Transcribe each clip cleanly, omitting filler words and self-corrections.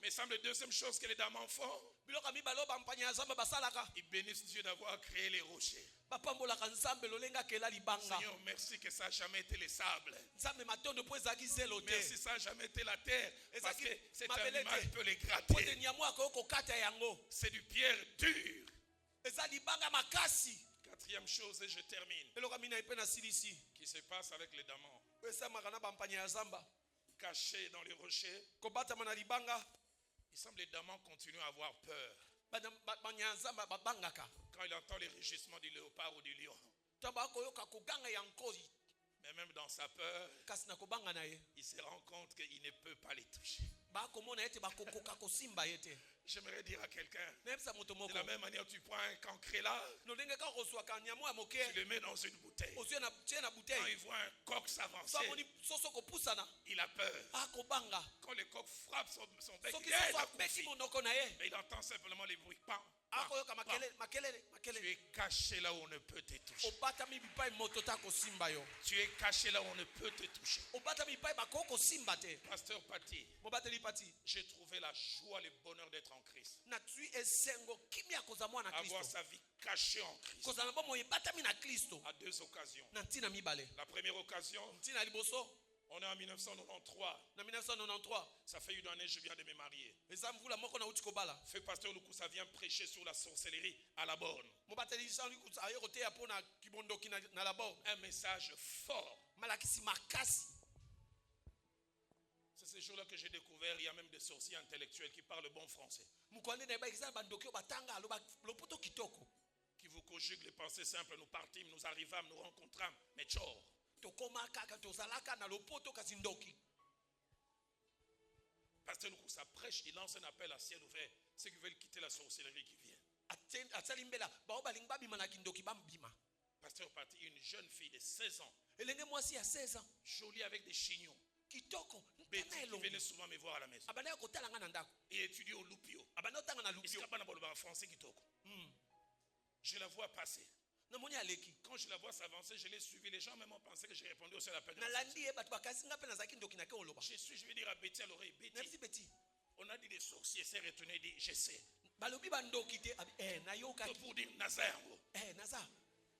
Mais semble la deuxième chose que les damans font. Ils bénissent Dieu d'avoir créé les rochers. Seigneur, merci que ça n'a jamais été les sables. Merci, ça n'a jamais été la terre. Parce que cet animal peut les gratter. C'est du pierre dure. Quatrième chose, et je termine. Qui se passe avec les damans. Cachés dans les rochers. Il semble que les damans continuent à avoir peur. Quand il entend les rugissements du léopard ou du lion. Mais même dans sa peur, il se rend compte qu'il ne peut pas les toucher. J'aimerais dire à quelqu'un, de la même manière tu prends un cancre là, tu le mets dans une bouteille. Quand il voit un coq s'avancer, il a peur. Quand le coq frappe son bec, il entend simplement les bruits. Tu es caché là où on ne peut te toucher. Tu es caché là où on ne peut te toucher. Pasteur Pati, j'ai trouvé la joie, le bonheur d'être en Christ. Avoir sa vie cachée en Christ. À deux occasions. La première occasion, on est en 1993. Ça fait une année que je viens de me marier. Fait pasteur Lukusa vient prêcher sur la sorcellerie à la borne. Un message fort. C'est ce jour-là que j'ai découvert, il y a même des sorciers intellectuels qui parlent bon français. Qui vous conjuguent les pensées simples. Nous partîmes, nous arrivâmes, nous rencontrâmes. Mais tchor. Pasteur Lukusa prêche, il lance un appel à ciel ouvert. Ceux qui veulent quitter la sorcellerie qui viennent. Pasteur Pati, une jeune fille de 16 ans. Jolie avec des chignons. Betty qui venait souvent me voir à la maison. Il étudie au Lupio. Je la vois passer. Quand je la vois s'avancer, je l'ai suivi. Les gens même ont pensé que j'ai répondu au seul appel. Je vais dire à Betty à l'oreille, Betty, on a dit des sorciers, c'est retourné et dit, je sais. Pour dire Nazar.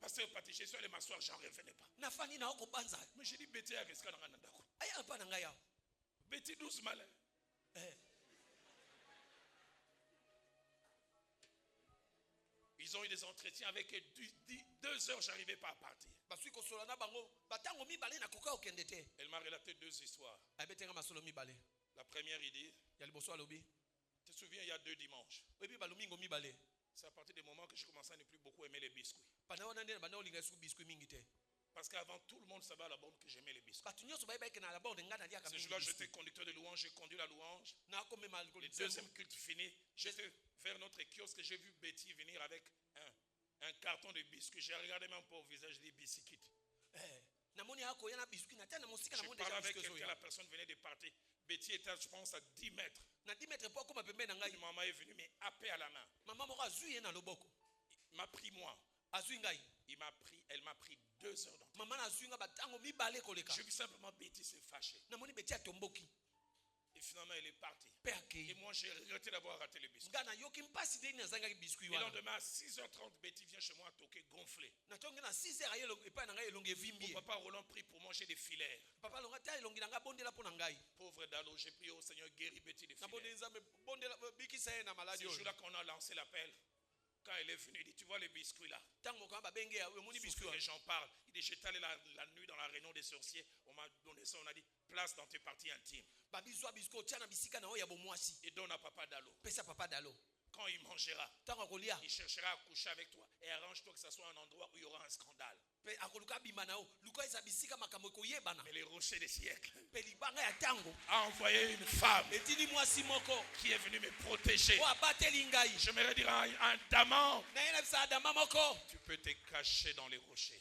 Pasteur Pati, je suis allé m'asseoir, j'en revenais pas. Mais j'ai dit, Betty, Betty doucement. Ils ont eu des entretiens avec 2 heures, j'arrivais pas à partir. Elle m'a relaté 2 histoires. La première, il dit, tu te souviens, il y a 2 dimanches. C'est à partir du moment que je commençais à ne plus beaucoup aimer les biscuits. Parce qu'avant tout le monde savait à la borne que j'aimais les biscuits. Ce jour-là, j'étais conducteur de louange, j'ai conduit la louange. Le deuxième culte fini, j'étais vers notre kiosque, j'ai vu Betty venir avec un carton de biscuits. J'ai regardé même pas au visage, j'ai dit biscuit. Je parlais avec quelqu'un, la personne venait de partir. Betty était, je pense, à 10 mètres. Une maman est venue, mais happée à la main. Il m'a pris moi. Elle m'a pris 2 heures d'entretien. Je vis simplement Betty se fâcher. Et finalement, elle est partie. Et moi, j'ai regretté d'avoir raté les biscuits. Et le lendemain, à 6h30, Betty vient chez moi toquer gonflé. Mon papa Roland prie pour manger des filaires. Pauvre Dalo, j'ai prié au Seigneur, guéris Betty des filaires. C'est ce jour-là qu'on a lancé l'appel. Quand elle est venue, il dit, tu vois les biscuits là. Que j'en parle. Il dit, j'étais allé la nuit dans la réunion des sorciers. On m'a donné ça, on a dit, place dans tes parties intimes. Et donne à papa Dalo. Quand il mangera, il cherchera à coucher avec toi. Et arrange-toi que ce soit un endroit où il y aura un scandale. Mais les rochers des siècles a envoyé une femme qui est venue me protéger. J'aimerais dire à un daman, tu peux te cacher dans les rochers.